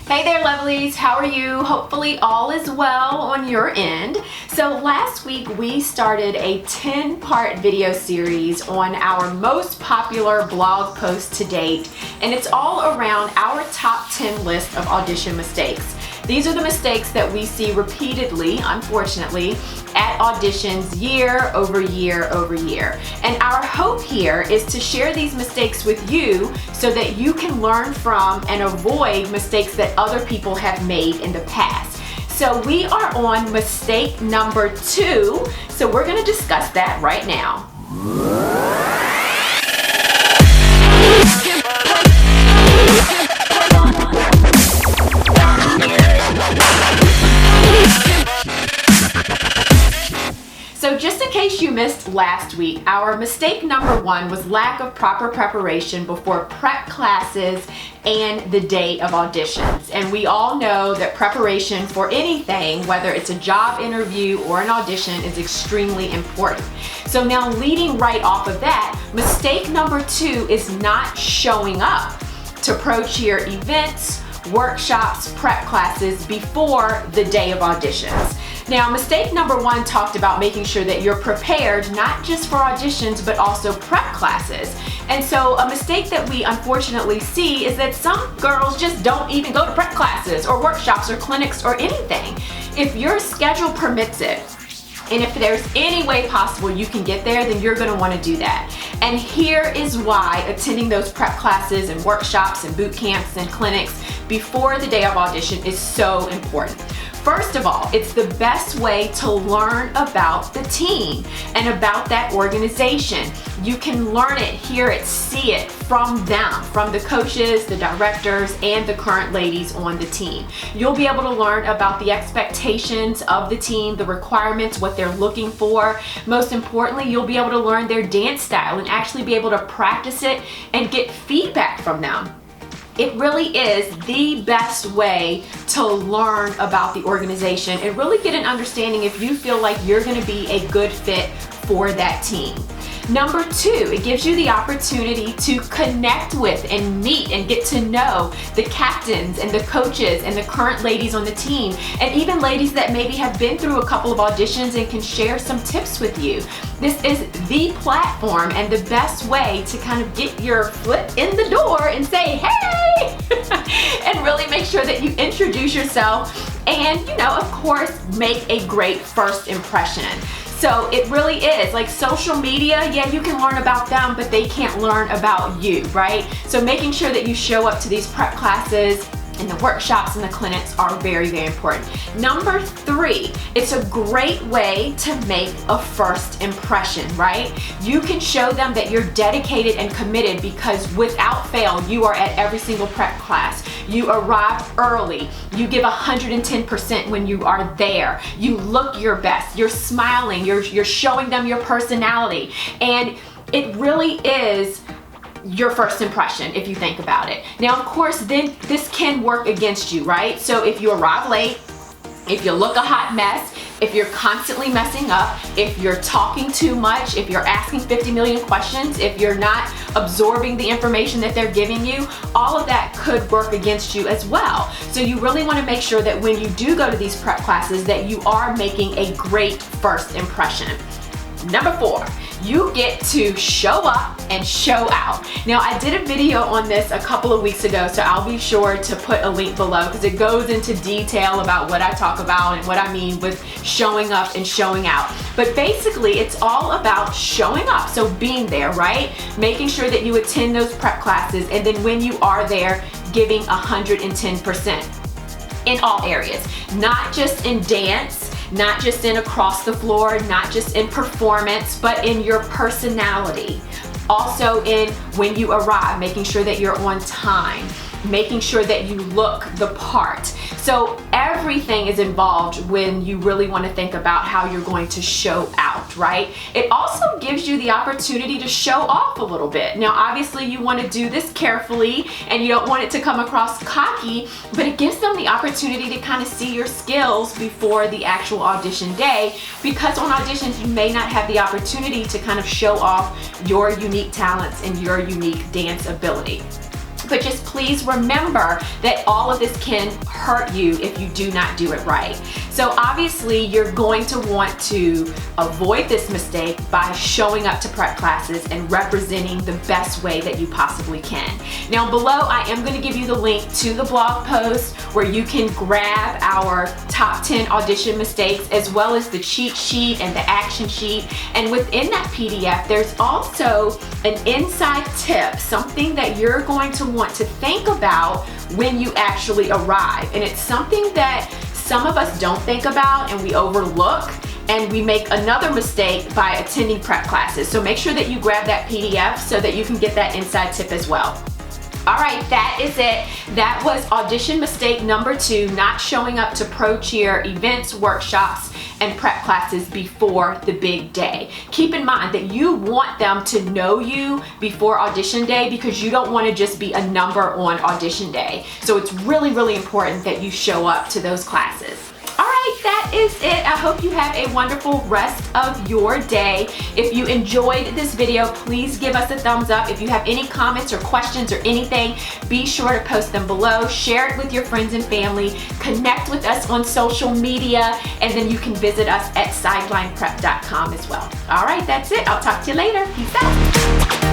Hey there, lovelies. How are you? Hopefully all is well on your end. So last week we started a 10-part video series on our most popular blog post to date, and it's all around our top 10 list of audition mistakes. These are the mistakes that we see repeatedly, unfortunately, at auditions year over year over year. And our hope here is to share these mistakes with you so that you can learn from and avoid mistakes that other people have made in the past. So we are on mistake number 2, so we're going to discuss that right now. So just in case you missed last week, our mistake number 1 was lack of proper preparation before prep classes and the day of auditions. And we all know that preparation for anything, whether it's a job interview or an audition, is extremely important. So now leading right off of that, mistake number 2 is not showing up to pro cheer events, workshops, prep classes before the day of auditions. Now, mistake number 1 talked about making sure that you're prepared not just for auditions but also prep classes. And so a mistake that we unfortunately see is that some girls just don't even go to prep classes or workshops or clinics or anything. If your schedule permits it, and if there's any way possible you can get there, then you're gonna wanna do that. And here is why attending those prep classes and workshops and boot camps and clinics before the day of audition is so important. First of all, it's the best way to learn about the team and about that organization. You can learn it, hear it, see it from them, from the coaches, the directors, and the current ladies on the team. You'll be able to learn about the expectations of the team, the requirements, what they're looking for. Most importantly, you'll be able to learn their dance style and actually be able to practice it and get feedback from them. It really is the best way to learn about the organization and really get an understanding if you feel like you're going to be a good fit for that team. Number 2, it gives you the opportunity to connect with and meet and get to know the captains and the coaches and the current ladies on the team, and even ladies that maybe have been through a couple of auditions and can share some tips with you. This is the platform and the best way to kind of get your foot in the door and say, hey, and really make sure that you introduce yourself and, of course, make a great first impression. So it really is like social media. Yeah, you can learn about them, but they can't learn about you, right? So making sure that you show up to these prep classes and the workshops and the clinics are very, very important. Number 3, it's a great way to make a first impression, right? You can show them that you're dedicated and committed because without fail, you are at every single prep class. You arrive early. You give 110% when you are there. You look your best. You're smiling. You're showing them your personality. And it really is your first impression if you think about it. Now, of course, then this can work against you, right? So if you arrive late, if you look a hot mess, if you're constantly messing up, if you're talking too much, if you're asking 50 million questions, if you're not absorbing the information that they're giving you, all of that could work against you as well. So you really want to make sure that when you do go to these prep classes that you are making a great first impression. Number 4, you get to show up and show out. Now, I did a video on this a couple of weeks ago, so I'll be sure to put a link below because it goes into detail about what I talk about and what I mean with showing up and showing out. But basically, it's all about showing up, so being there, right? Making sure that you attend those prep classes, and then when you are there, giving 110% in all areas, not just in dance, not just in across the floor, not just in performance, but in your personality. Also in when you arrive, making sure that you're on time, making sure that you look the part. So everything is involved when you really want to think about how you're going to show out, right? It also gives you the opportunity to show off a little bit. Now, obviously you want to do this carefully and you don't want it to come across cocky, but it gives them the opportunity to kind of see your skills before the actual audition day, because on auditions you may not have the opportunity to kind of show off your unique talents and your unique dance ability. But just please remember that all of this can hurt you if you do not do it right. So obviously you're going to want to avoid this mistake by showing up to prep classes and representing the best way that you possibly can. Now below I am going to give you the link to the blog post where you can grab our top 10 audition mistakes as well as the cheat sheet and the action sheet. And within that PDF there's also an inside tip, something that you're going to want to think about when you actually arrive. And it's something that some of us don't think about and we overlook, and we make another mistake by attending prep classes. So make sure that you grab that PDF so that you can get that inside tip as well. All right, that is it. That was audition mistake number 2, not showing up to pro cheer events, workshops, and prep classes before the big day. Keep in mind that you want them to know you before audition day because you don't want to just be a number on audition day. So it's really, really important that you show up to those classes. All right, that is it. I hope you have a wonderful rest of your day. If you enjoyed this video, please give us a thumbs up. If you have any comments or questions or anything, be sure to post them below. Share it with your friends and family. Connect with us on social media, and then you can visit us at sidelineprep.com as well. All right, that's it. I'll talk to you later. Peace out.